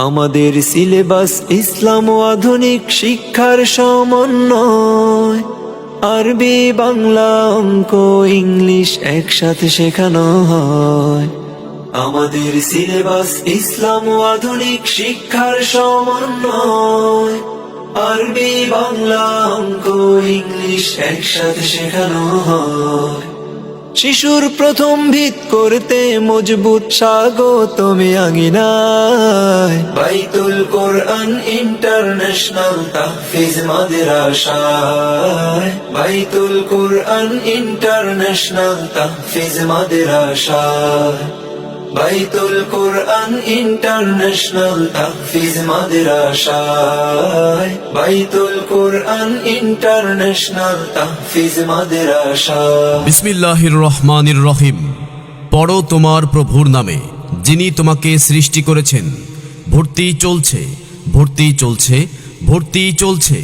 আমাদের সিলেবাস ইসলাম ও আধুনিক শিক্ষার সমন্বয়। আরবি, বাংলা, অঙ্ক, ইংলিশ একসাথে শেখানো হয়। আমাদের সিলেবাস ইসলাম ও আধুনিক শিক্ষার সমন্বয়। আরবি, বাংলা, অঙ্ক, ইংলিশ একসাথে শেখানো হয়। শিশুর প্রথম ভিত করতে মজবুত স্বাগতমে আঙিনায়। বাইতুল কোরআন ইন্টারন্যাশনাল তাহফিজ মাদ্রাসায়। বাইতুল কোরআন ইন্টারন্যাশনাল তাহফিজ মাদ্রাসায়। বাইতুল কোরআন ইন্টারন্যাশনাল তাহফিজ মাদ্রাসায়। বাইতুল কোরআন ইন্টারন্যাশনাল তাহফিজ মাদ্রাসা। বিসমিল্লাহির রহমানির রহিম। পড়ো তোমার প্রভুর নামে, যিনি তোমাকে সৃষ্টি করেছেন। ভর্তি চলছে, ভর্তি চলছে, ভর্তি চলছে।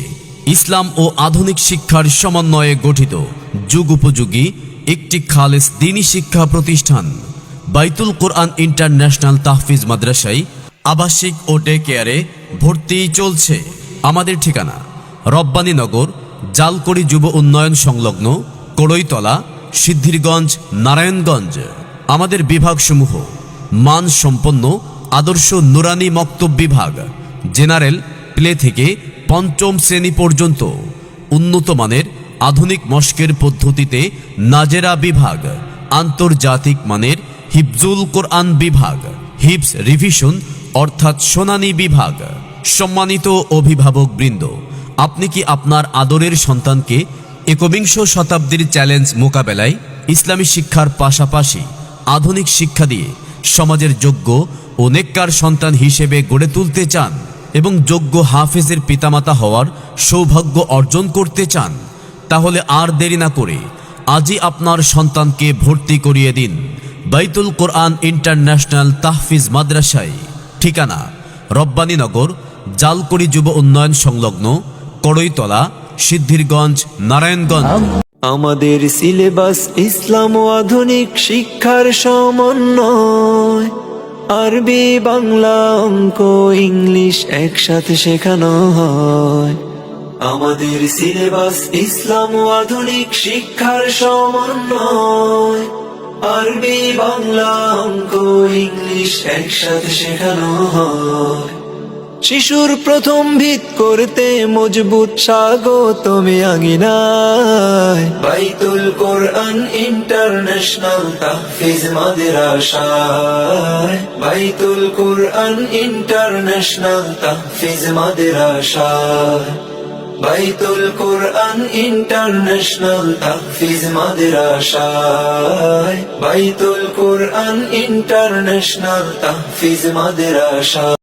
ইসলাম ও আধুনিক শিক্ষার সমন্বয়ে গঠিত যুগ উপযোগী একটি খালেস দ্বীনী শিক্ষা প্রতিষ্ঠান বাইতুল কোরআন ইন্টারন্যাশনাল তাহফিজ মাদ্রাসায় আবাসিক ও ডে কেয়ারে ভর্তি চলছে। আমাদের ঠিকানা রব্বানীনগর, জালকুড়ি যুব উন্নয়ন সংলগ্ন, কড়ইতলা, সিদ্ধিরগঞ্জ, নারায়ণগঞ্জ। আমাদের বিভাগসমূহ: মানসম্পন্ন আদর্শ নুরানি মক্তব বিভাগ, জেনারেল প্লে থেকে পঞ্চম শ্রেণী পর্যন্ত, উন্নত মানের আধুনিক মস্কের পদ্ধতিতে নাজেরা বিভাগ, আন্তর্জাতিক মানের হিফজুল কোরআন বিভাগ, হিফজ রিভিশন অর্থাৎ শুনানি বিভাগ। সম্মানিত অভিভাবক বৃন্দ, আপনি কি আপনার আদরের সন্তানকে একবিংশ শতাব্দীর চ্যালেঞ্জ মোকাবেলায় ইসলামী শিক্ষার পাশাপাশি আধুনিক শিক্ষা দিয়ে সমাজের যোগ্য ও নেককার সন্তান হিসেবে গড়ে তুলতে চান এবং যোগ্য হাফেজের পিতামাতা হওয়ার সৌভাগ্য অর্জন করতে চান? তাহলে আর দেরি না করে আজই আপনার সন্তানকে ভর্তি করিয়ে দিন বাইতুল কোরআন ইন্টারন্যাশনাল তাহফিজ মাদ্রাসায়। ঠিকানা রব্বানীনগর, জালকুড়ি যুব উন্নয়ন সংলগ্ন, কড়ইতলা, সিদ্ধিরগঞ্জ, নারায়ণগঞ্জ। আমাদের সিলেবাস ইসলাম ও আধুনিক শিক্ষার সমন্বয়। আরবি, বাংলা, অঙ্ক, ইংলিশ একসাথে শেখানো হয়। আমাদের সিলেবাস ইসলাম ও আধুনিক শিক্ষার সমন্বয়। আরবি, বাংলা, অঙ্ক, ইংলিশ একসাথে শেখানো হয়। শিশুর প্রথম ভিত করতে মজবুত স্বাগতমে আঙিনায়। বাইতুল কোরআন ইন্টারন্যাশনাল তাহফিজ মাদ্রাসায়। বাইতুল কোরআন ইন্টারন্যাশনাল তাহফিজ মাদ্রাসায়। বাইতুল কোরআন ইন্টারন্যাশনাল তাহফিজ মাদ্রাসায়। বাইতুল কোরআন ইন্টারন্যাশনাল তাহফিজ মাদ্রাসা।